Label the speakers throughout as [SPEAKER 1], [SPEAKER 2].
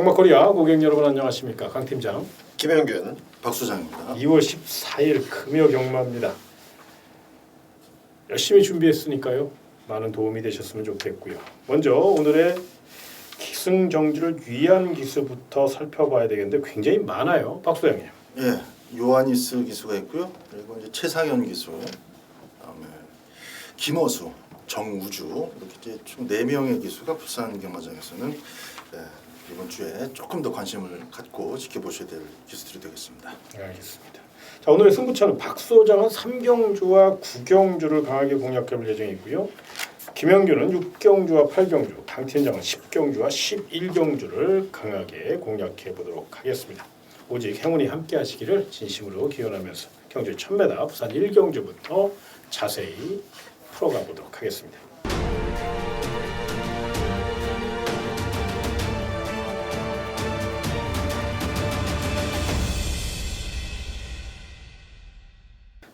[SPEAKER 1] 장마코리아 고객 여러분 안녕하십니까? 강 팀장
[SPEAKER 2] 김영균 박수장입니다.
[SPEAKER 1] 2월 14일 금요 경마입니다. 열심히 준비했으니까요. 많은 도움이 되셨으면 좋겠고요. 먼저 오늘의 기승정지를 위한 기수부터 살펴봐야 되겠는데 굉장히 많아요. 박수장님.
[SPEAKER 2] 예, 요하니스 기수가 있고요. 그리고 이제 최상현 기수, 그다음에 김어수, 정우주 이렇게 이제 총 4명의 기수가 부산 경마장에서는 이번 주에 조금 더 관심을 갖고 지켜보셔야 될 기수들이 되겠습니다.
[SPEAKER 1] 알겠습니다. 자, 오늘의 승부차는 박 소장은 3경주와 9경주를 강하게 공략해볼 예정이고요. 김영규는 6경주와 8경주, 강 팀장은 10경주와 11경주를 강하게 공략해보도록 하겠습니다. 오직 행운이 함께 하시기를 진심으로 기원하면서 경주 1000m 부산 1경주부터 자세히 풀어가 보도록 하겠습니다.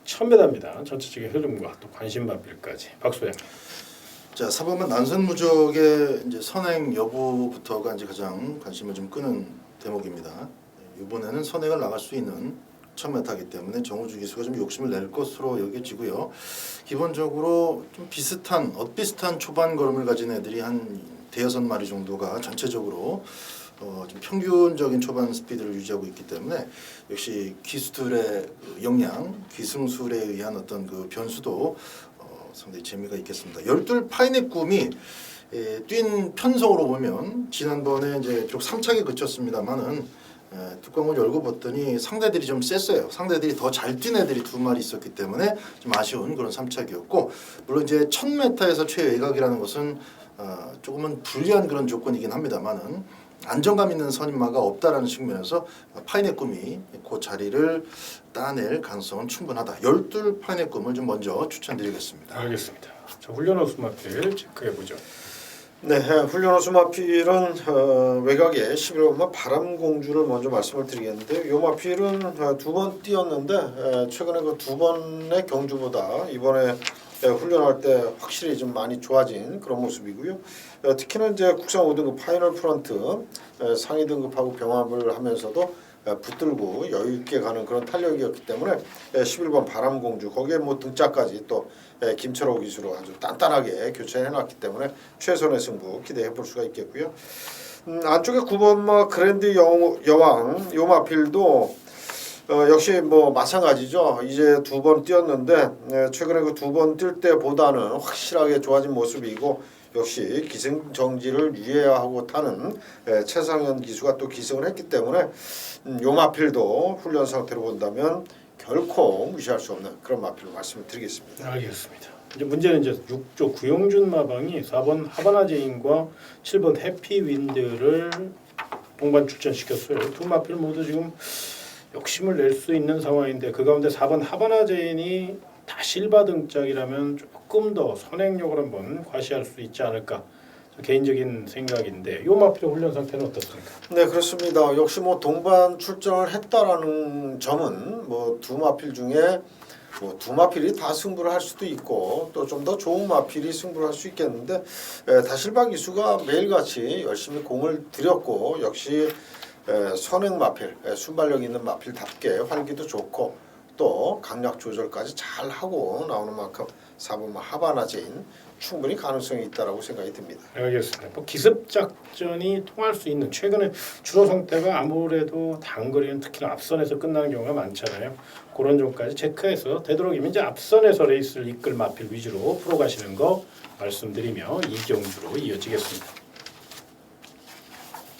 [SPEAKER 1] 천배다입니다. 전체적인 흐름과 또 관심 받을까지 박소영.
[SPEAKER 2] 자, 4번은 난선무적의 이제 선행 여부부터가 이제 가장 관심을 좀 끄는 대목입니다. 이번에는 선행을 나갈 수 있는 1000m이기 때문에 정우주 기수가 좀 욕심을 낼 것으로 여겨지고요. 기본적으로 좀 엇비슷한 초반 걸음을 가진 애들이 한 대여섯 마리 정도가 전체적으로 좀 평균적인 초반 스피드를 유지하고 있기 때문에 역시 기수들의 역량, 기승술에 의한 어떤 그 변수도 상당히 재미가 있겠습니다. 12 파이넷 꿈이 뛴 편성으로 보면 지난번에 이제 비록 3착에 그쳤습니다만은 뚜껑을 열고 봤더니 상대들이 좀 셌어요. 상대들이 더 잘 뛴 애들이 2마리 있었기 때문에 좀 아쉬운 그런 3착이었고, 물론 이제 1000m에서 최외곽이라는 것은 조금은 불리한 그런 조건이긴 합니다만은 안정감 있는 선임마가 없다라는 측면에서 파이넷 꿈이 그 자리를 따낼 가능성은 충분하다. 12 파이넷 꿈을 좀 먼저 추천드리겠습니다.
[SPEAKER 1] 알겠습니다. 자, 훈련호 수마필 체크해 보죠.
[SPEAKER 3] 네, 훈련호 수마필은 외곽에 11번 바람공주를 먼저 말씀을 드리겠는데, 요 마필은 2번 뛰었는데 최근에 그 2번의 경주보다 이번에 훈련할 때 확실히 좀 많이 좋아진 그런 모습이고요. 특히나 이제 국산 5등급 파이널 프런트 상위 등급하고 병합을 하면서도 붙들고 여유 있게 가는 그런 탄력이었기 때문에 11번 바람공주 거기에 뭐 등짝까지 또 김철호 기수로 아주 단단하게 교체해놨기 때문에 최선의 승부 기대해 볼 수가 있겠고요. 안쪽에 9번 그랜드 여왕 요 마필도 역시 뭐 마찬가지죠. 이제 2번 뛰었는데 최근에 그 2번 뛸 때보다는 확실하게 좋아진 모습이고, 역시 기승정지를 유예하고 타는 최상현 기수가 또 기승을 했기 때문에 요 마필도 훈련 상태로 본다면 결코 무시할 수 없는 그런 마필로 말씀을 드리겠습니다.
[SPEAKER 1] 알겠습니다. 이제 문제는 이제 6조 구용준 마방이 4번 하바나제인과 7번 해피윈드를 동반 출전시켰어요. 두 마필 모두 지금 욕심을 낼 수 있는 상황인데 그 가운데 4번 하바나제인이 다 실바 등짝이라면 조금 더 선행력을 한번 과시할 수 있지 않을까, 개인적인 생각인데 요 마필의 훈련 상태는 어떻습니까?
[SPEAKER 3] 네, 그렇습니다. 역시 뭐 동반 출전을 했다라는 점은 뭐 두 마필 중에 뭐 두 마필이 다 승부를 할 수도 있고 또 좀 더 좋은 마필이 승부를 할 수 있겠는데, 다실바 기수가 매일같이 열심히 공을 들였고 역시 선행 마필, 순발력 있는 마필답게 활기도 좋고 또 강약 조절까지 잘 하고 나오는 만큼 4번 하바나제인 충분히 가능성이 있다라고 생각이 듭니다.
[SPEAKER 1] 알겠습니다. 뭐 기습 작전이 통할 수 있는, 최근에 주로 상태가 아무래도 단거리는 특히나 앞선에서 끝나는 경우가 많잖아요. 그런 점까지 체크해서 되도록이면 이제 앞선에서 레이스를 이끌 마필 위주로 풀어가시는 거 말씀드리며 이경주로 이어지겠습니다.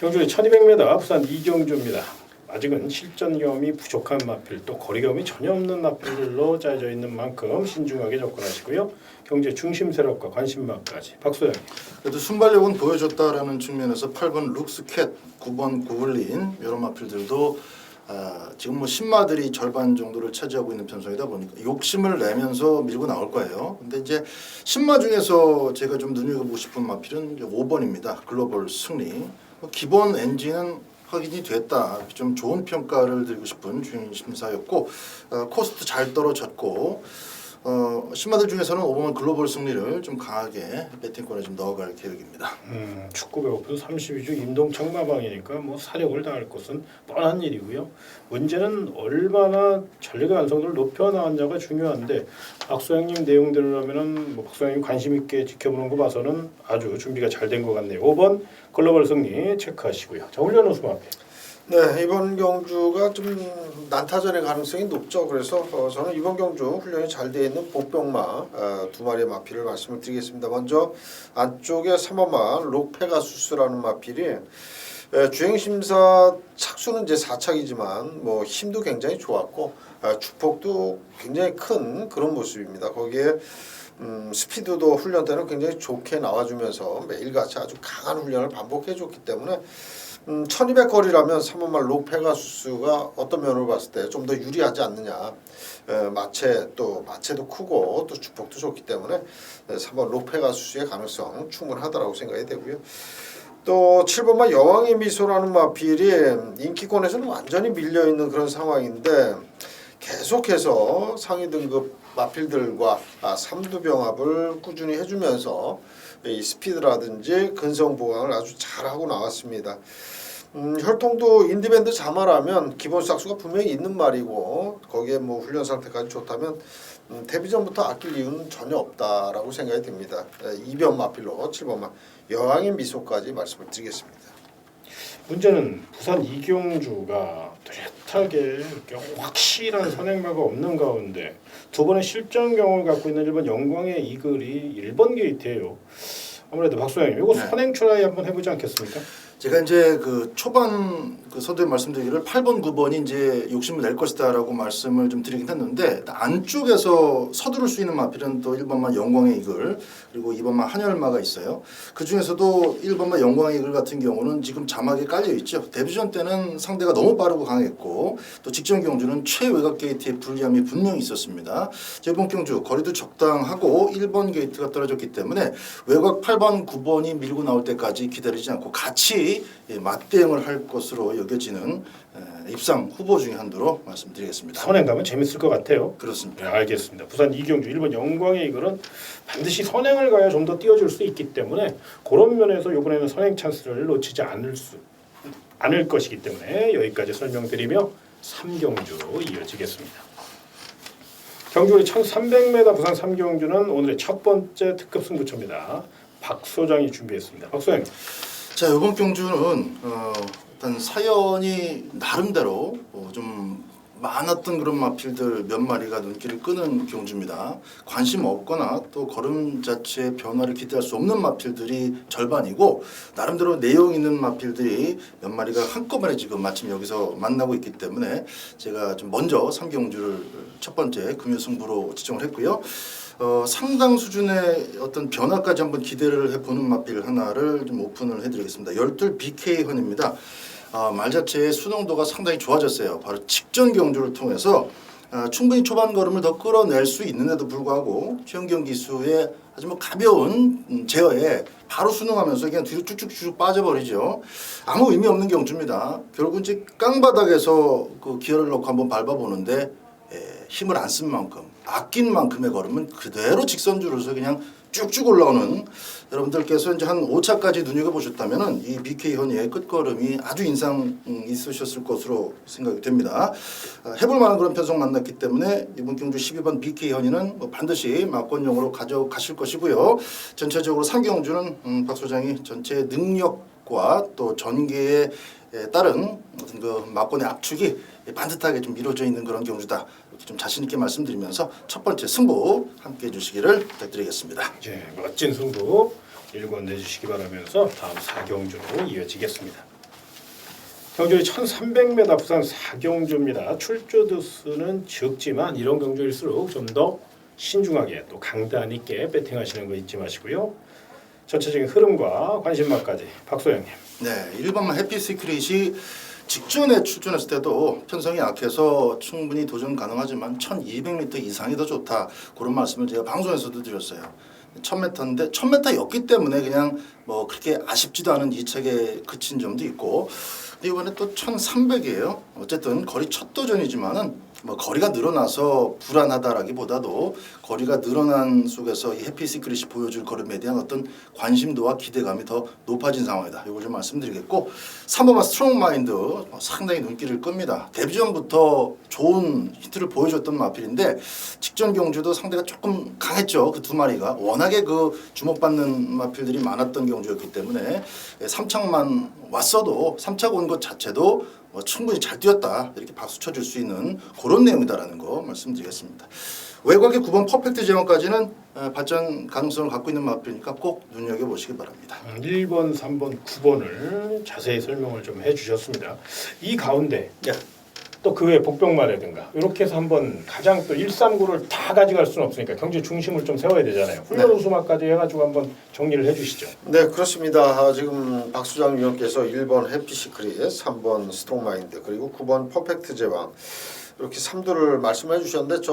[SPEAKER 1] 경주의 1200m 부산 이경주입니다. 아직은 실전 경험이 부족한 마필, 또 거리 경험이 전혀 없는 마필들로 짜여져 있는 만큼 신중하게 접근하시고요. 경제 중심 세력과 관심만까지 박소영.
[SPEAKER 2] 그래도 순발력은 보여줬다라는 측면에서 8번 룩스캣, 9번 구블린 이런 마필들도 지금 뭐 신마들이 절반 정도를 차지하고 있는 편성이다 보니까 욕심을 내면서 밀고 나올 거예요. 근데 이제 신마 중에서 제가 좀 눈여겨보고 싶은 마필은 5번입니다. 글로벌 승리. 기본 엔진은 확인이 됐다. 좀 좋은 평가를 드리고 싶은 주행 심사였고, 코스트 잘 떨어졌고, 신마들 중에서는 5번 글로벌 승리를 좀 강하게 배팅권에 좀 넣어갈 계획입니다.
[SPEAKER 1] 축구 배고픈 32주 임동창 마방이니까 뭐 사력을 다할 것은 뻔한 일이고요. 문제는 얼마나 전력의 완성도를 높여 나왔냐가 중요한데 박소영님 내용대로라면은 뭐 박소영님 관심 있게 지켜보는 거 봐서는 아주 준비가 잘 된 것 같네요. 5번 글로벌 승리 체크하시고요. 자, 훈련 우승 앞에.
[SPEAKER 3] 네, 이번 경주가 좀 난타전의 가능성이 높죠. 그래서 저는 이번 경주 훈련이 잘 되어 있는 보병마 두 마리의 마필을 말씀을 드리겠습니다. 먼저 안쪽에 3번마 록페가수스라는 마필이 주행심사 착수는 이제 4착이지만 뭐 힘도 굉장히 좋았고 주폭도 굉장히 큰 그런 모습입니다. 거기에 스피드도 훈련 때는 굉장히 좋게 나와주면서 매일같이 아주 강한 훈련을 반복해줬기 때문에 1200 거리라면 3번말 록페가수스가 어떤 면으로 봤을 때 좀 더 유리하지 않느냐. 마체도 크고 또 주폭도 좋기 때문에 3번 록페가수스의 가능성 충분하다라고 생각이 되고요. 또 7번만 여왕의 미소라는 마필이 인기권에서는 완전히 밀려있는 그런 상황인데 계속해서 상위 등급 마필들과 삼두병합을 꾸준히 해주면서 이 스피드라든지 근성 보강을 아주 잘하고 나왔습니다. 혈통도 인디밴드 자마라면 기본 싹수가 분명히 있는 말이고 거기에 뭐 훈련 상태까지 좋다면 데뷔전부터 아낄 이유는 전혀 없다라고 생각이 듭니다. 2변 마필로 7번만 여왕의 미소까지 말씀을 드리겠습니다.
[SPEAKER 1] 문제는 부산 이경주가 뚜렷하게 이렇게 확실한 선행마가 없는 가운데 두 번의 실전 경험을 갖고 있는 1번 영광의 이글이 1번 게이트예요. 아무래도 박소영님 이거 선행 트라이 한번 해보지 않겠습니까?
[SPEAKER 2] 제가 이제 그 초반 그 서두에 말씀드리기를 8번, 9번이 이제 욕심을 낼 것이다라고 말씀을 좀 드리긴 했는데 안쪽에서 서두를 수 있는 마필은 또 1번만 영광의 이글 그리고 2번만 한열마가 있어요. 그 중에서도 1번만 영광의 이글 같은 경우는 지금 자막에 깔려 있죠. 데뷔전 때는 상대가 너무 빠르고 강했고 또 직전 경주는 최외곽 게이트의 불리함이 분명히 있었습니다. 이번 경주 거리도 적당하고 1번 게이트가 떨어졌기 때문에 외곽 8번, 9번이 밀고 나올 때까지 기다리지 않고 같이 맞대응을 할 것으로 여겨지는 입상 후보 중에 한두로 말씀드리겠습니다.
[SPEAKER 1] 선행 가면 재밌을 것 같아요.
[SPEAKER 2] 그렇습니다.
[SPEAKER 1] 네, 알겠습니다. 부산 이경주 1번 영광의 이글은 반드시 선행을 가야 좀 더 뛰어줄 수 있기 때문에 그런 면에서 이번에는 선행 찬스를 놓치지 않을 것이기 때문에 여기까지 설명드리며 3경주로 이어지겠습니다. 경주리 1300m 부산 3경주는 오늘의 첫 번째 특급 승부처입니다. 박 소장이 준비했습니다. 박 소장.
[SPEAKER 2] 자, 이번 경주는 일단 사연이 나름대로 좀 많았던 그런 마필들 몇 마리가 눈길을 끄는 경주입니다. 관심 없거나 또 걸음 자체의 변화를 기대할 수 없는 마필들이 절반이고 나름대로 내용 있는 마필들이 몇 마리가 한꺼번에 지금 마침 여기서 만나고 있기 때문에 제가 좀 먼저 3경주를 첫 번째 금요승부로 지정을 했고요. 상당 수준의 어떤 변화까지 한번 기대를 해보는 마필 하나를 좀 오픈을 해드리겠습니다. 12 BK헌입니다. 말 자체의 수능도가 상당히 좋아졌어요. 바로 직전 경주를 통해서 충분히 초반 걸음을 더 끌어낼 수 있는데도 불구하고 최영경 기수의 아주 뭐 가벼운 제어에 바로 순응하면서 그냥 뒤로 쭉쭉쭉 빠져버리죠. 아무 의미 없는 경주입니다. 결국 이제 깡바닥에서 그 기어를 넣고 한번 밟아보는데 힘을 안 쓴 만큼 아낀 만큼의 걸음은 그대로 직선주로서 그냥 쭉쭉 올라오는 여러분들께서 이제 한 5차까지 눈여겨보셨다면은 이 BK 현이의 끝걸음이 아주 인상 있으셨을 것으로 생각이 됩니다. 해볼 만한 그런 편성 만났기 때문에 이번 경주 12번 BK 현이는 뭐 반드시 막권용으로 가져가실 것이고요. 전체적으로 3경주는 박 소장이 전체 능력과 또 전개에 따른 어떤 그 막권의 압축이 반듯하게 좀 이루어져 있는 그런 경주다. 이렇게 좀 자신 있게 말씀드리면서 첫 번째 승부 함께 해주시기를 부탁드리겠습니다.
[SPEAKER 1] 네, 멋진 승부 일권 내주시기 바라면서 다음 4경주로 이어지겠습니다. 경주리 1300m 부산 4경주입니다. 출조 두수는 적지만 이런 경주일수록 좀 더 신중하게 또 강단 있게 배팅하시는 거 잊지 마시고요. 전체적인 흐름과 관심만까지 박소영님.
[SPEAKER 2] 네, 1번만 해피 시크릿이 직전에 출전했을 때도 편성이 약해서 충분히 도전 가능하지만 1200m 이상이 더 좋다. 그런 말씀을 제가 방송에서도 드렸어요. 1000m인데 1000m였기 때문에 그냥 뭐 그렇게 아쉽지도 않은 이 책에 그친 점도 있고 근데 이번에 또 1300이에요. 어쨌든 거리 첫 도전이지만은 뭐 거리가 늘어나서 불안하다라기보다도 거리가 늘어난 속에서 이 해피 시크릿이 보여줄 걸음에 대한 어떤 관심도와 기대감이 더 높아진 상황이다. 이걸 좀 말씀드리겠고 3번마 스트롱 마인드 상당히 눈길을 끕니다. 데뷔전부터 좋은 히트를 보여줬던 마필인데 직전 경주도 상대가 조금 강했죠. 그 두 마리가 워낙에 그 주목받는 마필들이 많았던 경주였기 때문에 3착만 왔어도 3착 온 것 자체도 충분히 잘 뛰었다 이렇게 박수 쳐줄 수 있는 그런 내용이다라는 거 말씀드리겠습니다. 외곽의 9번 퍼펙트 제왕까지는 발전 가능성을 갖고 있는 마필이니까 꼭 눈여겨보시기 바랍니다.
[SPEAKER 1] 1번, 3번, 9번을 자세히 설명을 좀 해주셨습니다. 이 가운데 또 그 외 복병마라든가 이렇게 해서 한번 가장 또 139를 다 가져갈 수는 없으니까 경제 중심을 좀 세워야 되잖아요. 훈련 우수마까지 해가지고 한번 정리를 해주시죠.
[SPEAKER 3] 네, 그렇습니다. 지금 박수장 위원께서 1번 해피시크릿, 3번 스트롱마인드, 그리고 9번 퍼펙트 제왕 이렇게 3두를 말씀해 주셨는데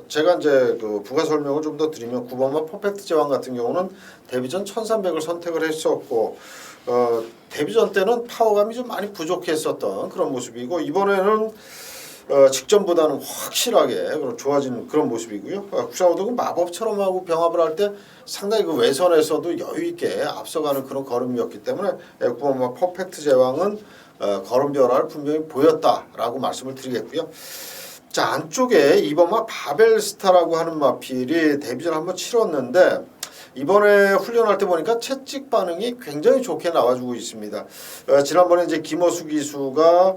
[SPEAKER 3] 제가 이제 그 부가 설명을 좀 더 드리면 9번만 퍼펙트 제왕 같은 경우는 데뷔전 1300을 선택을 했었고 데뷔전 때는 파워감이 좀 많이 부족했었던 그런 모습이고 이번에는 직전보다는 확실하게 좋아진 그런 모습이고요. 구샤우도 마법처럼 하고 병합을 할 때 상당히 그 외선에서도 여유 있게 앞서가는 그런 걸음이었기 때문에 9번마 퍼펙트 제왕은 걸음 변화를 분명히 보였다라고 말씀을 드리겠고요. 자, 안쪽에 2번마 바벨스타라고 하는 마필이 데뷔전 한번 치렀는데 이번에 훈련할 때 보니까 채찍 반응이 굉장히 좋게 나와주고 있습니다. 지난번에 이제 김어수 기수가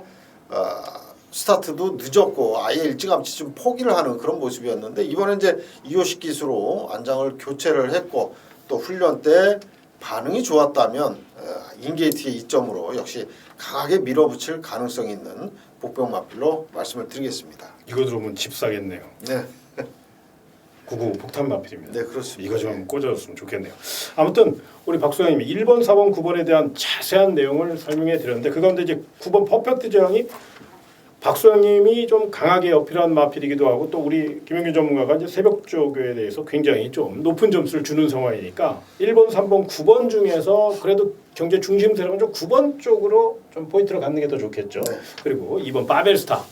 [SPEAKER 3] 스타트도 늦었고 아예 일찌감치 좀 포기를 하는 그런 모습이었는데 이번에 이제 이호식 기수로 안장을 교체를 했고 또 훈련 때 반응이 좋았다면 인게이트의 이점으로 역시 강하게 밀어붙일 가능성이 있는 복병 마필로 말씀을 드리겠습니다.
[SPEAKER 1] 이거 들어오면 집 사겠네요.
[SPEAKER 3] 네.
[SPEAKER 1] 99 폭탄 마필입니다.
[SPEAKER 3] 네, 그렇습니다.
[SPEAKER 1] 이거 좀 꽂아줬으면 좋겠네요. 아무튼 우리 박소장님이 1번, 4번, 9번에 대한 자세한 내용을 설명해 드렸는데 그 가운데 이제 9번 퍼펙트 제왕이 박소장님이 좀 강하게 어필한 마필이기도 하고 또 우리 김영균 전문가가 이제 새벽조교에 대해서 굉장히 좀 높은 점수를 주는 상황이니까 1번, 3번, 9번 중에서 그래도 경제 중심 세력은 좀 9번 쪽으로 좀 포인트를 갖는 게 더 좋겠죠.
[SPEAKER 3] 네.
[SPEAKER 1] 그리고 2번 바벨스타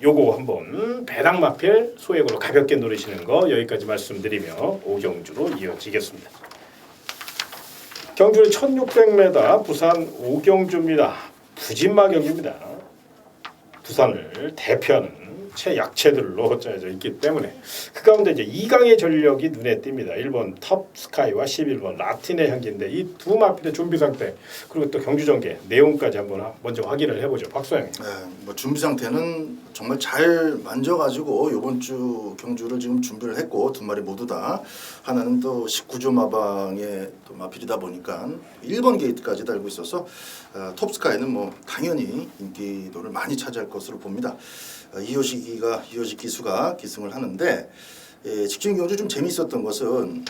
[SPEAKER 1] 요거 한번 배당 마필 소액으로 가볍게 노리시는 거 여기까지 말씀드리며 오경주로 이어지겠습니다. 경주는 1600m 부산 오경주입니다. 부진마 경주입니다. 부산을 대표하는 최약체들로 짜여져 있기 때문에 그 가운데 이제 2강의 전력이 눈에 띕니다. 1번 톱스카이와 11번 라틴의 향기인데 이 두 마필의 준비 상태 그리고 또 경주 전개 내용까지 한번 먼저 확인을 해보죠. 박소영.
[SPEAKER 2] 네, 뭐 준비 상태는 정말 잘 만져가지고 이번 주 경주를 지금 준비를 했고 두 마리 모두 다 하나는 또 19조 마방의 또 마필이다 보니까 1번 게이트까지 달고 있어서 톱스카이는 뭐 당연히 인기도를 많이 차지할 것으로 봅니다. 이호식 기수가 기승을 하는데 직전 경주 좀 재미있었던 것은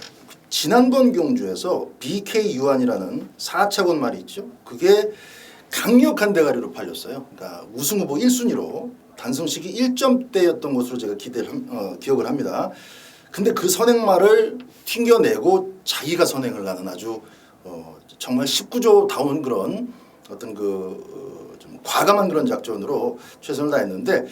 [SPEAKER 2] 지난번 경주에서 BK 유한이라는 4차권 말이 있죠. 그게 강력한 대가리로 팔렸어요. 그러니까 우승 후보 1순위로 단승식이 1점대였던 것으로 제가 기억을 합니다. 근데 그 선행말을 튕겨내고 자기가 선행을 하는 아주 정말 19조다운 그런 어떤 좀 과감한 그런 작전으로 최선을 다했는데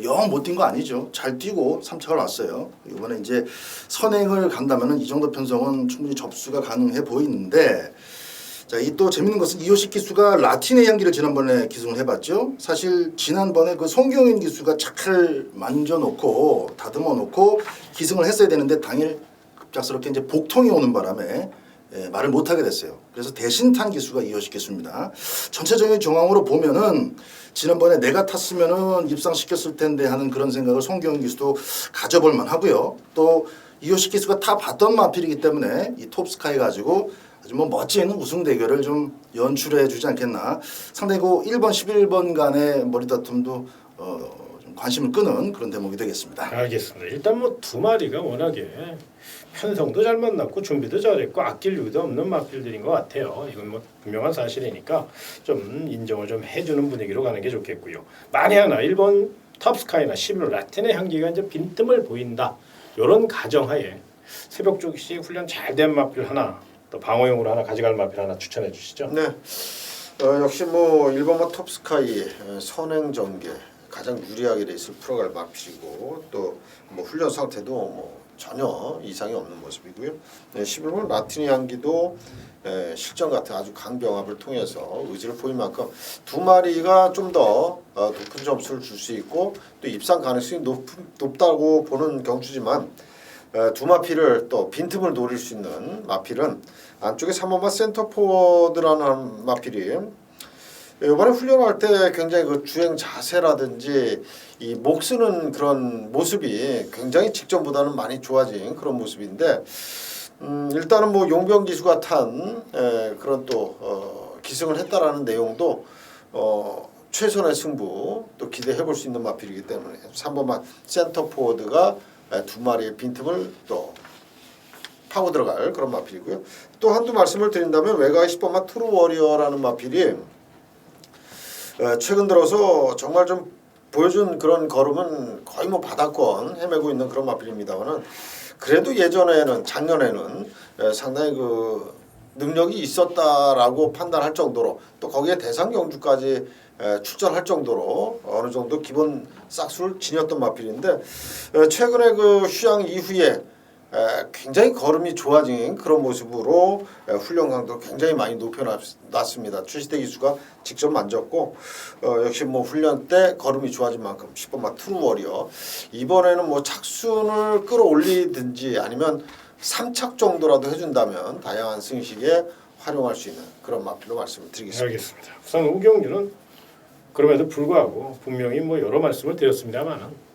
[SPEAKER 2] 영 못 뛴 거 아니죠. 잘 뛰고 3착을 왔어요. 이번에 이제 선행을 간다면은 이 정도 편성은 충분히 접수가 가능해 보이는데 자, 이 또 재밌는 것은 이호식 기수가 라틴의 향기를 지난번에 기승을 해봤죠. 사실 지난번에 그 송경인 기수가 착을 만져놓고 다듬어놓고 기승을 했어야 되는데 당일 급작스럽게 이제 복통이 오는 바람에 말을 못하게 됐어요. 그래서 대신 탄 기수가 이호식 기수입니다. 전체적인 정황으로 보면은 지난번에 내가 탔으면은 입상시켰을 텐데 하는 그런 생각을 송경인 기수도 가져볼 만하고요. 또 이호식 기수가 타봤던 마필이기 때문에 이 톱스카이 가지고 아주 뭐 멋진 우승 대결을 좀 연출해 주지 않겠나. 상당히 그 1번, 11번 간의 머리다툼도 좀 관심을 끄는 그런 대목이 되겠습니다.
[SPEAKER 1] 알겠습니다. 일단 뭐 두 마리가 워낙에 편성도 잘 만났고 준비도 잘했고 아낄 이유도 없는 마필들인 것 같아요. 이건 뭐 분명한 사실이니까 좀 인정을 좀 해주는 분위기로 가는 게 좋겠고요. 만에 하나 1번 톱스카이나 11번 라틴의 향기가 이제 빈틈을 보인다. 이런 가정하에 새벽 조기시 훈련 잘 된 마필 하나 또 방어용으로 하나 가져갈 마필 하나 추천해 주시죠.
[SPEAKER 3] 네. 역시 뭐 1번마 톱스카이 선행 전개 가장 유리하게 레이스를 풀어갈 마필이고 또 뭐 훈련 상태도 뭐 전혀 이상이 없는 모습이고요. 11번 라틴 향기도 실전 같은 아주 강병합을 통해서 의지를 보인 만큼 두 마리가 좀 더 높은 점수를 줄 수 있고 또 입상 가능성이 높다고 보는 경주지만 두 마필을 또 빈틈을 노릴 수 있는 마필은 안쪽에 3번마 센터포워드라는 마필이 이번에 훈련할 때 굉장히 그 주행 자세라든지 이 목 쓰는 그런 모습이 굉장히 직전보다는 많이 좋아진 그런 모습인데 일단은 뭐 용병 기수가 탄 그런 또 기승을 했다라는 내용도 최선의 승부 또 기대해 볼 수 있는 마필이기 때문에 3번만 센터 포워드가 두 마리의 빈틈을 또 파고 들어갈 그런 마필이고요. 또 한두 말씀을 드린다면 외곽의 10번만 트루 워리어라는 마필이 최근 들어서 정말 좀 보여준 그런 걸음은 거의 뭐 바닥권 헤매고 있는 그런 마필입니다만은 그래도 예전에는 작년에는 상당히 그 능력이 있었다라고 판단할 정도로 또 거기에 대상 경주까지 출전할 정도로 어느 정도 기본 싹수를 지녔던 마필인데 최근에 그 휴양 이후에 굉장히 걸음이 좋아진 그런 모습으로 훈련 강도를 굉장히 많이 높여놨습니다. 최시대 기수가 직접 만졌고 역시 뭐 훈련 때 걸음이 좋아진 만큼 10번마 트루 워리어 이번에는 뭐 착순을 끌어올리든지 아니면 3착 정도라도 해준다면 다양한 승식에 활용할 수 있는 그런 마필로 말씀을 드리겠습니다.
[SPEAKER 1] 알겠습니다. 우선 우경주는 그럼에도 불구하고 분명히 뭐 여러 말씀을 드렸습니다만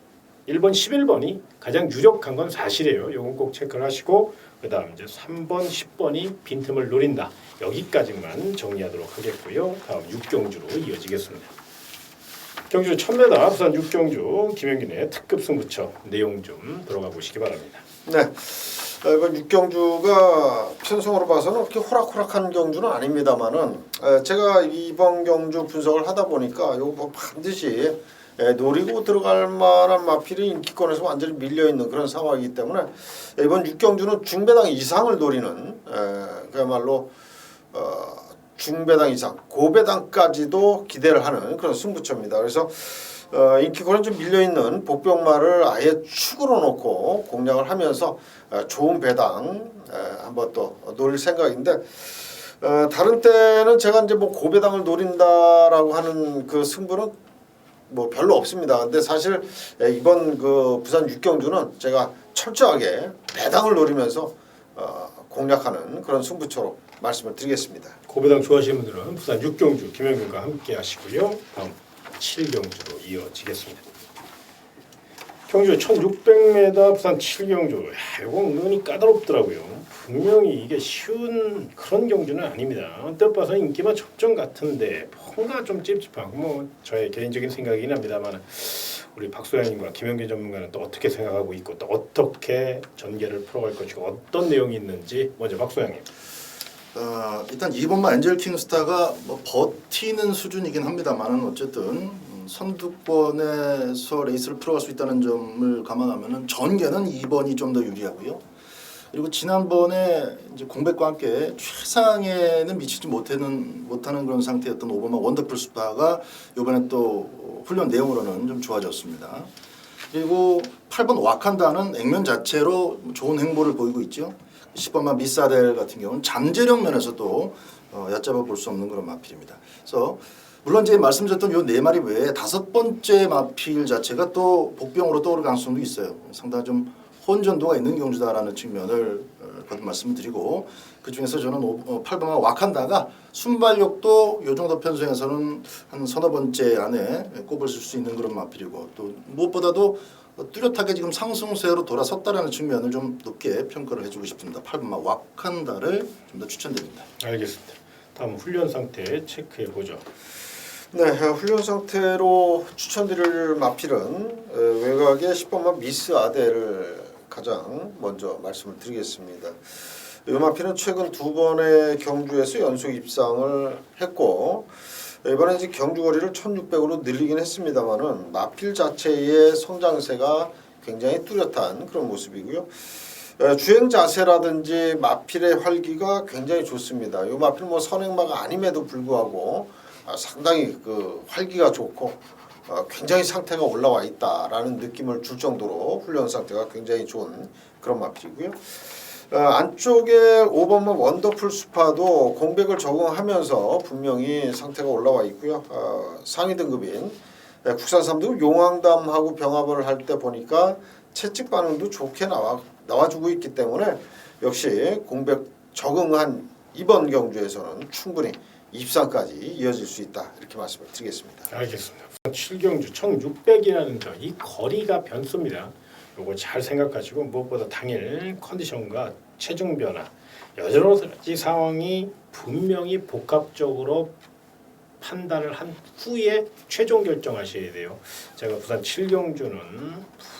[SPEAKER 1] 1번, 11번이 가장 유력한 건 사실이에요. 이건 꼭 체크를 하시고 그다음 이제 3번, 10번이 빈틈을 노린다. 여기까지만 정리하도록 하겠고요. 다음 6경주로 이어지겠습니다. 경주 1000m 부산 6경주 김영균의 특급 승부처 내용 좀 들어가 보시기 바랍니다.
[SPEAKER 3] 네. 이번 6경주가 편성으로 봐서는 그렇게 호락호락한 경주는 아닙니다만은 제가 이번 경주 분석을 하다 보니까 이거 뭐 반드시 노리고 들어갈 만한 마필이 인기권에서 완전히 밀려있는 그런 상황이기 때문에 이번 6경주는 중배당 이상을 노리는 그야말로 중배당 이상 고배당까지도 기대를 하는 그런 승부처입니다. 그래서 인기권에 좀 밀려있는 복병마를 아예 축으로 놓고 공략을 하면서 좋은 배당 한번 또 노릴 생각인데 다른 때는 제가 이제 뭐 고배당을 노린다라고 하는 그 승부는 뭐 별로 없습니다. 근데 사실 이번 그 부산 6경주는 제가 철저하게 배당을 노리면서 공략하는 그런 승부처로 말씀을 드리겠습니다.
[SPEAKER 1] 고배당 좋아하시는 분들은 부산 6경주 김영균과 함께 하시고요. 다음 7경주로 이어지겠습니다. 경주 1600m 부산 7경주. 이거 은근히 까다롭더라고요. 분명히 이게 쉬운 그런 경주는 아닙니다. 언뜻 봐서 인기만 접전 같은데 뭔가 좀 찝찝하고 뭐 저의 개인적인 생각이긴 합니다만 우리 박소영님과 김영균 전문가는 또 어떻게 생각하고 있고 또 어떻게 전개를 풀어갈 것이고 어떤 내용이 있는지 먼저 박소영님.
[SPEAKER 2] 일단 2번마 엔젤 킹스타가 뭐 버티는 수준이긴 합니다만은 어쨌든 선두권에서 레이스를 풀어갈 수 있다는 점을 감안하면은 전개는 2번이 좀 더 유리하고요. 그리고 지난번에 이제 공백과 함께 최상에는 미치지 못하는 그런 상태였던 5번마 원더풀 스파가 이번에 또 훈련 내용으로는 좀 좋아졌습니다. 그리고 8번 와칸다는 액면 자체로 좋은 행보를 보이고 있죠. 10번마 미사델 같은 경우는 잠재력 면에서도 얕잡아 볼 수 없는 그런 마필입니다. 그래서 물론 제가 말씀드렸던 요 네 마리 외에 5번째 마필 자체가 또 복병으로 떠오를 가능성도 있어요. 상당히 좀 혼전도가 있는 경주다라는 측면을 거듭 말씀을 드리고 그 중에서 저는 8번마 와칸다가 순발력도 요 정도 편성에서는 한 서너 번째 안에 꼽을 수 있는 그런 마필이고 또 무엇보다도 뚜렷하게 지금 상승세로 돌아섰다라는 측면을 좀 높게 평가를 해주고 싶습니다. 8번마 와칸다를 좀 더 추천드립니다.
[SPEAKER 1] 알겠습니다. 다음 훈련 상태 체크해 보죠.
[SPEAKER 3] 네, 훈련 상태로 추천드릴 마필은 외곽의 10번마 미스 아델을 가장 먼저 말씀을 드리겠습니다. 이 마필은 최근 2번의 경주에서 연속 입상을 했고 이번에 이제 경주 거리를 1600으로 늘리긴 했습니다만은 마필 자체의 성장세가 굉장히 뚜렷한 그런 모습이고요. 주행 자세라든지 마필의 활기가 굉장히 좋습니다. 이 마필 뭐 선행마가 아님에도 불구하고 상당히 그 활기가 좋고 굉장히 상태가 올라와 있다라는 느낌을 줄 정도로 훈련 상태가 굉장히 좋은 그런 마필이고요. 안쪽에 5번마 원더풀 스파도 공백을 적응하면서 분명히 상태가 올라와 있고요. 상위 등급인 국산 3등급 용왕담하고 병합을 할 때 보니까 채찍 반응도 좋게 나와주고 있기 때문에 역시 공백 적응한 이번 경주에서는 충분히 입상까지 이어질 수 있다 이렇게 말씀을 드리겠습니다.
[SPEAKER 1] 알겠습니다. 7경주 1600이라는 이 거리가 변수입니다. 요거 잘 생각하시고 무엇보다 당일 컨디션과 체중 변화 여러 가지 상황이 분명히 복합적으로 판단을 한 후에 최종 결정하셔야 돼요. 제가 부산 7경주는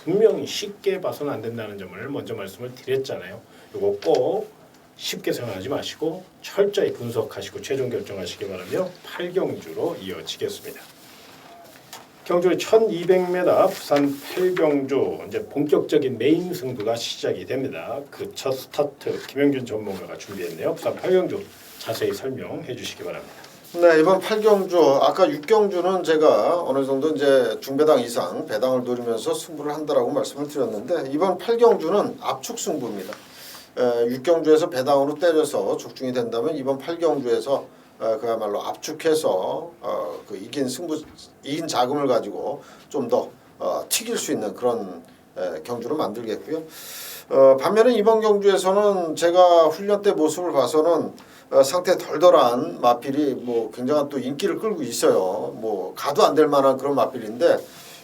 [SPEAKER 1] 분명히 쉽게 봐서는 안 된다는 점을 먼저 말씀을 드렸잖아요. 요거 꼭 쉽게 생각하지 마시고 철저히 분석하시고 최종 결정하시기 바라며 8경주로 이어지겠습니다. 경주 1200m 부산 8경주 이제 본격적인 메인 승부가 시작이 됩니다. 그 첫 스타트 김영균 전문가가 준비했네요. 부산 8경주 자세히 설명해 주시기 바랍니다.
[SPEAKER 3] 네, 이번 8경주 아까 6경주는 제가 어느 정도 이제 중배당 이상 배당을 노리면서 승부를 한다라고 말씀을 드렸는데 이번 8경주는 압축 승부입니다. 6경주에서 배당으로 때려서 적중이 된다면 이번 8경주에서 그야말로 압축해서 그 이긴 자금을 가지고 좀 더 튀길 수 있는 그런 경주를 만들겠고요. 반면에 이번 경주에서는 제가 훈련 때 모습을 봐서는 상태 덜덜한 마필이 뭐 굉장한 또 인기를 끌고 있어요. 뭐 가도 안 될 만한 그런 마필인데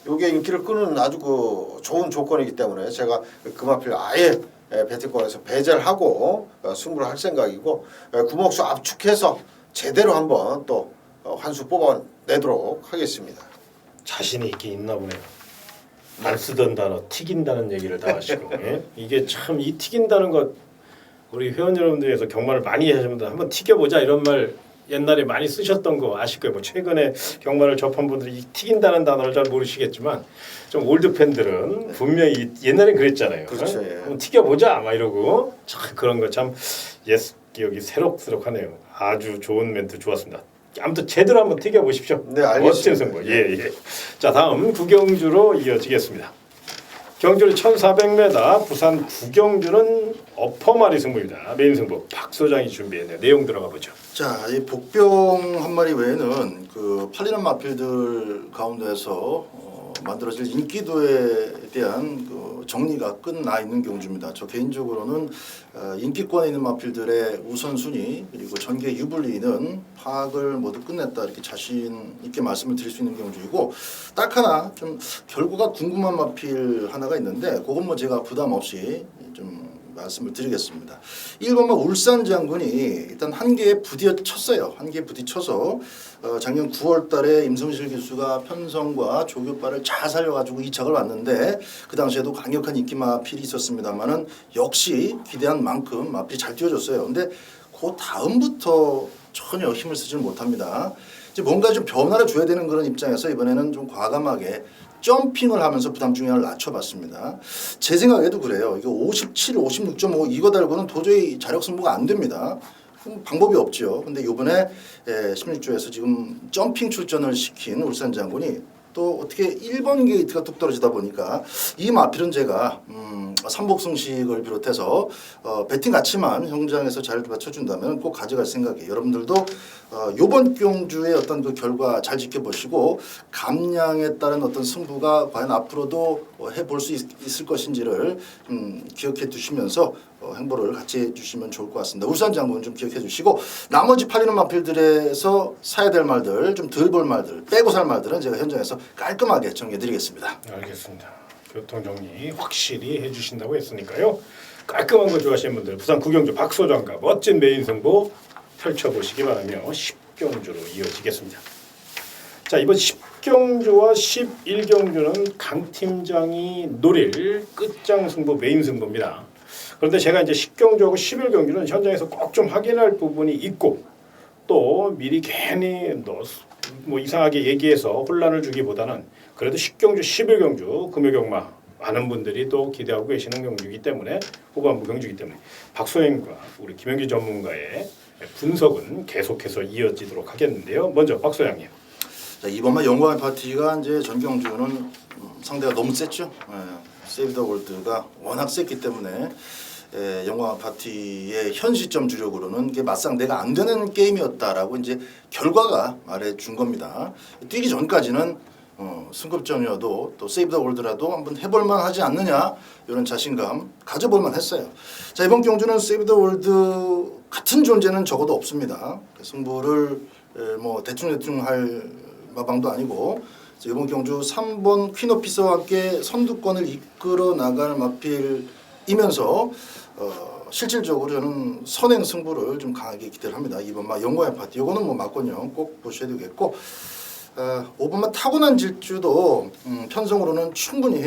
[SPEAKER 3] 이게 인기를 끄는 아주 그 좋은 조건이기 때문에 제가 그 마필 아예 배팅권에서 배제를 하고 승부를 할 생각이고 구목수 압축해서 제대로 한번 또 환수 뽑아내도록 하겠습니다.
[SPEAKER 1] 자신이 있긴 있나 보네요. 안 쓰던 단어 튀긴다는 얘기를 다 하시고 예? 이게 참 이 튀긴다는 것 우리 회원 여러분들에서 경마를 많이 하시는 분들 한번 튀겨보자 이런 말 옛날에 많이 쓰셨던 거 아실 거예요. 뭐 최근에 경마를 접한 분들이 이 튀긴다는 단어를 잘 모르시겠지만 좀 올드 팬들은 분명히 옛날엔 그랬잖아요.
[SPEAKER 3] 그렇죠. 예.
[SPEAKER 1] 한번 튀겨보자 막 이러고 참 그런 거 참 옛 기억이 새록새록하네요. 아주 좋은 멘트 좋았습니다. 아무튼 제대로 한번 튀겨보십시오.
[SPEAKER 3] 네, 알겠습니다.
[SPEAKER 1] 멋진 승부. 예. 자 다음 구경주로 이어지겠습니다. 경주는 1400m 부산 구경주는 어퍼마리 승부입니다. 메인 승부 박 소장이 준비했네요. 내용 들어가 보죠.
[SPEAKER 2] 자, 이 복병 한 마리 외에는 그 팔리는 마필들 가운데서 만들어질 인기도에 대한 그 정리가 끝나 있는 경주입니다. 저 개인적으로는 인기권에 있는 마필들의 우선순위 그리고 전개 유불리는 파악을 모두 끝냈다 이렇게 자신 있게 말씀을 드릴 수 있는 경주이고 딱 하나 좀 결과가 궁금한 마필 하나가 있는데 그건 뭐 제가 부담 없이 좀 말씀을 드리겠습니다. 1번마 울산 장군이 일단 한계에 부딪혔어요. 한계에 부딪혀서 작년 9월달에 임성실 교수가 편성과 조교빠를 잘 살려가지고 2착을 왔는데 그 당시에도 강력한 인기 마필이 있었습니다만은 역시 기대한 만큼 마필이 잘 뛰어줬어요. 근데 그 다음부터 전혀 힘을 쓰지 못합니다. 이제 뭔가 좀 변화를 줘야 되는 그런 입장에서 이번에는 좀 과감하게 점핑을 하면서 부담 중량을 낮춰봤습니다. 제 생각에도 그래요. 이거 57, 56.5 이거 달고는 도저히 자력 승부가 안 됩니다. 방법이 없죠. 근데 이번에 16조에서 지금 점핑 출전을 시킨 울산 장군이 또 어떻게 1번 게이트가 뚝 떨어지다 보니까 이 마필은 제가 삼복승식을 비롯해서 배팅 가치만 형장에서 잘 맞춰준다면 꼭 가져갈 생각이에요. 여러분들도 이번 경주의 어떤 그 결과 잘 지켜보시고 감량에 따른 어떤 승부가 과연 앞으로도 해볼 수 있을 것인지를 기억해 두시면서 행보를 같이 해주시면 좋을 것 같습니다. 울산 장군 좀 기억해 주시고 나머지 팔리는 마필들에서 사야 될 말들 좀 덜 볼 말들 빼고 살 말들은 제가 현장에서 깔끔하게 정리해 드리겠습니다.
[SPEAKER 1] 알겠습니다. 교통 정리 확실히 해주신다고 했으니까요. 깔끔한 거 좋아하시는 분들 부산 구경주 박 소장과 멋진 메인 승부 펼쳐보시기 바라며 10경주로 이어지겠습니다. 자 이번 10경주와 11경주는 강 팀장이 노릴 끝장 승부 메인 승부입니다. 그런데 제가 이제 10경주하고 11경주는 현장에서 꼭 좀 확인할 부분이 있고 또 미리 괜히 뭐 이상하게 얘기해서 혼란을 주기보다는 그래도 10경주, 11경주 금요경마 많은 분들이 또 기대하고 계시는 경주이기 때문에 후반부 경주이기 때문에 박소영과 우리 김영기 전문가의 분석은 계속해서 이어지도록 하겠는데요. 먼저 박소영님.
[SPEAKER 2] 자, 이번만 영광의 파티가 이제 전경주는 상대가 너무 셌죠. 세이브 더 월드가 워낙 셌기 때문에 영광의 파티의 현 시점 주력으로는 이게 맞상대가 안 되는 게임이었다라고 이제 결과가 말해준 겁니다. 뛰기 전까지는 승급전이어도 또 세이브 더 월드라도 한번 해볼만 하지 않느냐 이런 자신감 가져볼만 했어요. 자, 이번 경주는 세이브 더 월드 같은 존재는 적어도 없습니다. 승부를 뭐 대충 할 마방도 아니고 이번 경주 3번 퀸 오피서와 함께 선두권을 이끌어 나갈 마필이면서 실질적으로 저는 선행 승부를 좀 강하게 기대를 합니다. 이번 막 영광의 파티 이거는 뭐 맞군요. 꼭 보셔야 되겠고 5번만 타고난 질주도 편성으로는 충분히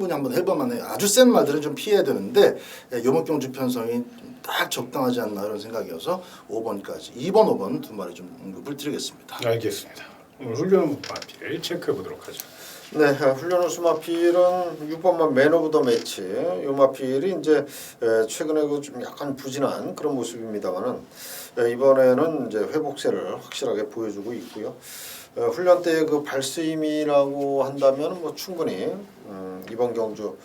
[SPEAKER 2] 한번 해볼만 해요. 아주 센 말들은 좀 피해야 되는데 요번 경주 편성이 딱 적당하지 않나 이런 생각이어서 5번까지 2번, 5번 두 마리 좀 언급을 드리겠습니다.
[SPEAKER 1] 알겠습니다. 오늘 훈련 마필 체크해 보도록 하죠.
[SPEAKER 3] 네, 훈련 우수 마필은 6번만 맨 오브 더 매치. 이 마필이 이제 최근에 그 좀 약간 부진한 그런 모습입니다만은 이번에는 이제 회복세를 확실하게 보여주고 있고요. 훈련 때 그 발스임이라고 한다면 뭐 충분히 이번 경주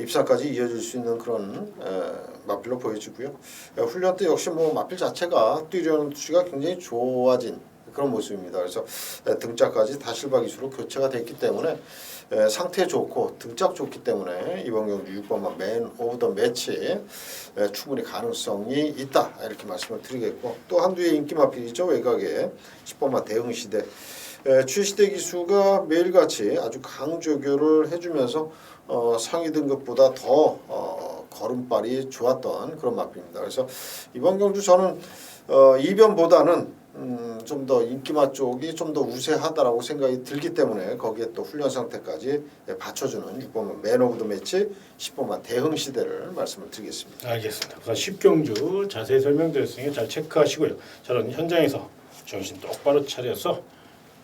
[SPEAKER 3] 입상까지 이어질 수 있는 그런 마필로 보여지고요. 훈련 때 역시 뭐 마필 자체가 뛰려는 투지가 굉장히 좋아진 그런 모습입니다. 그래서 등짝까지 다실바 기수로 교체가 됐기 때문에 상태 좋고 등짝 좋기 때문에 이번 경주 6번만 맨 오브 더 매치 충분히 가능성이 있다 이렇게 말씀을 드리겠고 또 한두의 인기 마필이죠. 외곽에 10번만 대응시대 추시대 기수가 매일같이 아주 강조교를 해주면서 상위 등급보다 더 걸음발이 좋았던 그런 마필입니다. 그래서 이번 경주 저는 이변보다는 좀 더 인기마 쪽이 좀 더 우세하다라고 생각이 들기 때문에 거기에 또 훈련 상태까지 받쳐주는 6번만 맨 오브 더 매치 10번만 대응 시대를 말씀을 드리겠습니다.
[SPEAKER 1] 알겠습니다. 우선 10경주 자세히 설명드렸으니까 잘 체크하시고요. 저는 현장에서 정신 똑바로 차려서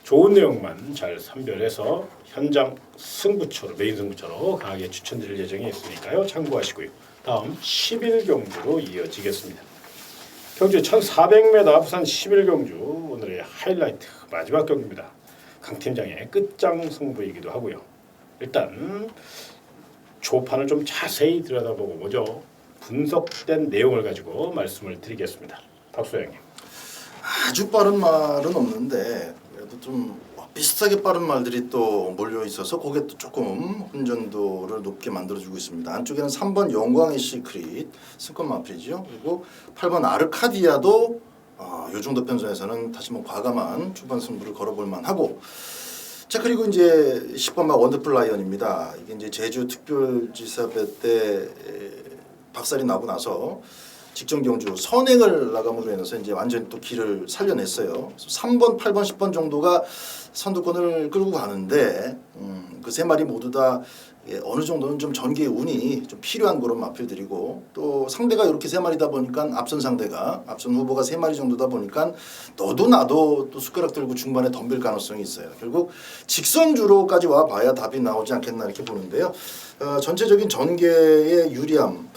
[SPEAKER 1] 좋은 내용만 잘 선별해서 현장 승부처로 메인 승부처로 강하게 추천드릴 예정이 있으니까요. 참고하시고요. 다음 11경주로 이어지겠습니다. 경주 1400m 부산 11경주 오늘의 하이라이트 마지막 경기입니다. 강 팀장의 끝장 승부이기도 하고요. 일단 조판을 좀 자세히 들여다보고 보죠. 분석된 내용을 가지고 말씀을 드리겠습니다. 박소영님.
[SPEAKER 2] 아주 빠른 말은 없는데 그래도 좀 비슷하게 빠른 말들이 또 몰려 있어서 그게 또 조금 혼전도를 높게 만들어주고 있습니다. 안쪽에는 3번 영광의 시크릿 승권 마필이죠. 그리고 8번 아르카디아도 이 정도 편성에서는 다시 한번 과감한 초반 승부를 걸어볼 만하고 자 그리고 이제 10번 막 원더풀 라이언입니다. 이게 이제 제주 특별지사배 때 박살이 나고 나서 직전 경주 선행을 나감으로 인해서 이제 완전히 또 길을 살려냈어요. 3번, 8번, 10번 정도가 선두권을 끌고 가는데 그 세 마리 모두 다 어느 정도는 좀 전개의 운이 좀 필요한 그런 마필들이고 또 상대가 이렇게 세 마리다 보니까 앞선 후보가 세 마리 정도다 보니까 너도 나도 또 숟가락 들고 중반에 덤빌 가능성이 있어요. 결국 직선주로까지 와 봐야 답이 나오지 않겠나 이렇게 보는데요. 전체적인 전개의 유리함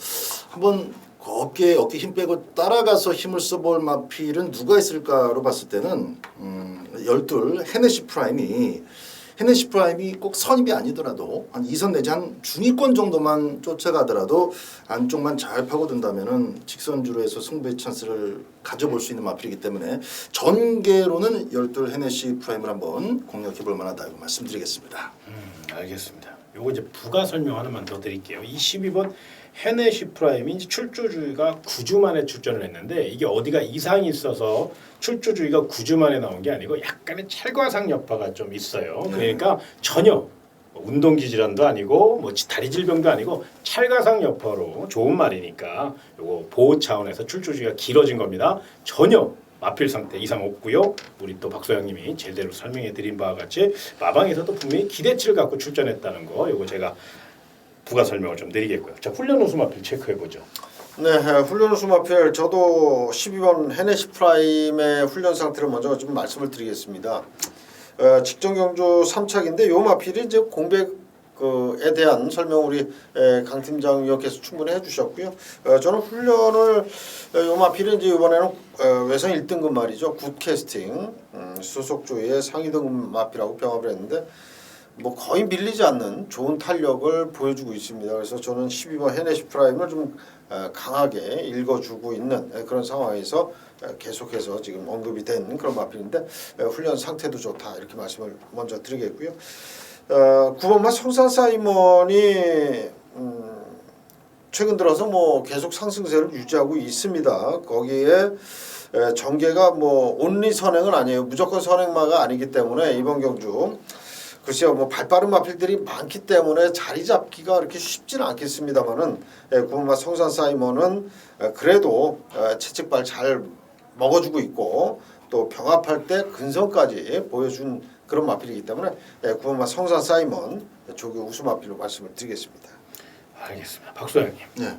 [SPEAKER 2] 한번 어깨 힘 빼고 따라가서 힘을 써볼 마필은 누가 있을까로 봤을 때는 12 헤네시 프라임이 꼭 선입이 아니더라도 한 2선 내지 한 중위권 정도만 쫓아가더라도 안쪽만 잘 파고든다면은 직선주로 해서 승부의 찬스를 가져볼 수 있는 마필이기 때문에 전개로는 12 헤네시 프라임을 한번 공략해볼 만하다고 말씀드리겠습니다.
[SPEAKER 1] 알겠습니다. 요거 이제 부가 설명 하나만 더 드릴게요. 22번 헤네시 프라임이 이제 출조주의가 9주 만에 출전을 했는데 이게 어디가 이상이 있어서 출조주의가 9주 만에 나온 게 아니고 약간의 찰과상 여파가 좀 있어요. 그러니까 전혀 운동기 질환도 아니고 뭐 다리 질병도 아니고 찰과상 여파로 좋은 말이니까 요거 보호 차원에서 출조주의가 길어진 겁니다. 전혀 마필 상태 이상 없고요. 우리 또 박소영님이 제대로 설명해 드린 바와 같이 마방에서도 분명히 기대치를 갖고 출전했다는 거 요거 제가 부가 설명을 좀 드리겠고요. 자, 훈련 우수 마필 체크해 보죠.
[SPEAKER 3] 네, 훈련 우수 마필 저도 12번 헤네시 프라임의 훈련 상태를 먼저 좀 말씀을 드리겠습니다. 직전 경주 3착인데 요 마필이 이제 공백 그에 대한 설명 우리 강 팀장님께서 충분히 해주셨고요. 저는 훈련을 요 마필은 이제 이번에는 외성 1등급 말이죠. 굿캐스팅 수속조의 상위 등급 마필하고 병합을 했는데 뭐 거의 밀리지 않는 좋은 탄력을 보여주고 있습니다. 그래서 저는 12번 헤네시 프라임을 좀 강하게 읽어주고 있는 그런 상황에서 계속해서 지금 언급이 된 그런 마필인데 훈련 상태도 좋다 이렇게 말씀을 먼저 드리겠고요. 9번마 성산 사이먼이 최근 들어서 뭐 계속 상승세를 유지하고 있습니다. 거기에 전개가 뭐 온리 선행은 아니에요. 무조건 선행마가 아니기 때문에 이번 경주 글쎄요, 뭐 발빠른 마필들이 많기 때문에 자리 잡기가 그렇게 쉽지는 않겠습니다만은 9번마 성산 사이먼은 그래도 채찍발 잘 먹어주고 있고 또 병합할 때 근성까지 보여준 그런 마필이기 때문에 9번마 성산 사이먼 조기 우수 마필로 말씀을 드리겠습니다.
[SPEAKER 1] 알겠습니다. 박 소장님.
[SPEAKER 2] 네.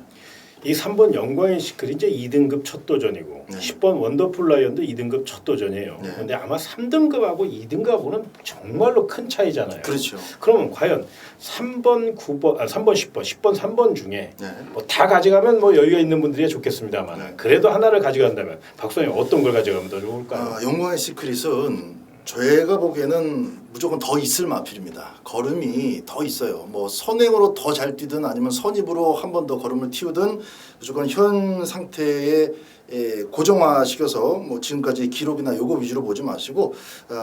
[SPEAKER 1] 이 3번 영광의 시클이 이제 2등급 첫 도전이고
[SPEAKER 2] 네.
[SPEAKER 1] 10번 원더풀 라이언도 2등급 첫 도전이에요.
[SPEAKER 2] 네.
[SPEAKER 1] 근데 아마 3등급하고 2등급하고는 정말로 큰 차이잖아요.
[SPEAKER 2] 그렇죠.
[SPEAKER 1] 그러면 과연 3번, 9번, 3번, 10번, 10번, 3번 중에
[SPEAKER 2] 네.
[SPEAKER 1] 뭐 다 가져가면 뭐 여유가 있는 분들이야 좋겠습니다만
[SPEAKER 2] 네.
[SPEAKER 1] 그래도 하나를 가져간다면 박 소장님 어떤 걸 가져가면 더 좋을까요?
[SPEAKER 2] 영광의 시크릿은 제가 보기에는 무조건 더 있을 마필입니다. 걸음이 더 있어요. 뭐 선행으로 더 잘 뛰든 아니면 선입으로 한 번 더 걸음을 틔우든 무조건 현 상태에 고정화시켜서 뭐 지금까지 기록이나 요거 위주로 보지 마시고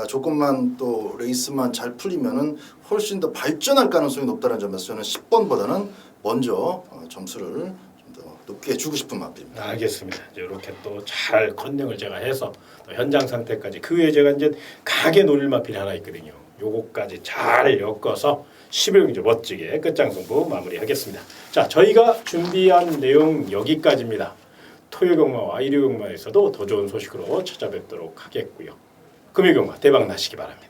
[SPEAKER 2] 조금만 또 레이스만 잘 풀리면은 훨씬 더 발전할 가능성이 높다는 점에서 저는 10번보다는 먼저 점수를 좀 더 높게 주고 싶은 마필입니다.
[SPEAKER 1] 알겠습니다. 이제 이렇게 또 잘 컨닝을 제가 해서 또 현장 상태까지 그 외에 제가 이제 가게 노릴 마필이 하나 있거든요. 요거까지 잘 엮어서 11경주 멋지게 끝장 승부 마무리하겠습니다. 자, 저희가 준비한 내용 여기까지입니다. 토요 경마와 일요 경마에서도 더 좋은 소식으로 찾아뵙도록 하겠고요. 금요 경마 대박 나시기 바랍니다.